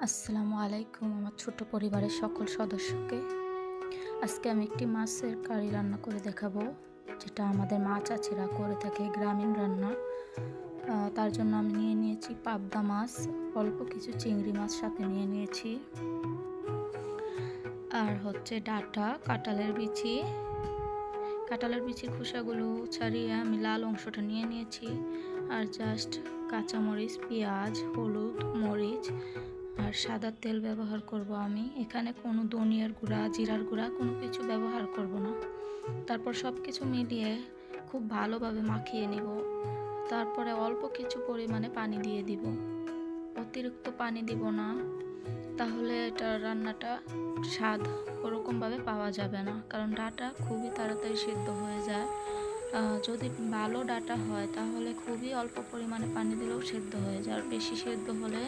আসসালামু আলাইকুম আমার ছোট পরিবারের সকল সদস্যকে। আজকে আমি একটি মাছের কারি রান্না করে দেখাবো, যেটা আমাদের মা চাচিরা করে থাকে, গ্রামীণ রান্না। তার জন্য আমি নিয়ে নিয়েছি পাবদা মাছ, অল্প কিছু চিংড়ি মাছ সাথে নিয়ে নিয়েছি, আর হচ্ছে ডাঁটা, কাঁঠালের বিচির খোসাগুলো ছাড়িয়ে আমি লাল অংশটা নিয়ে নিয়েছি, আর জাস্ট কাঁচামরিচ, পেঁয়াজ, হলুদ, মরিচ আর সাদা তেল ব্যবহার করব। আমি এখানে কোনো ধনিয়ার গুঁড়া, জিরার গুঁড়া কোনো কিছু ব্যবহার করব না। তারপর সব কিছু মিলিয়ে খুব ভালোভাবে মাখিয়ে নিব। তারপরে অল্প কিছু পরিমাণে পানি দিয়ে দিব, অতিরিক্ত পানি দিব না, তাহলে এটা রান্নাটা স্বাদ ওরকমভাবে পাওয়া যাবে না, কারণ ডাঁটা খুবই তাড়াতাড়ি সিদ্ধ হয়ে যায়। যদি ভালো ডাঁটা হয় তাহলে খুবই অল্প পরিমাণে পানি দিলেও সেদ্ধ হয়ে যায়, আর বেশি সেদ্ধ হলে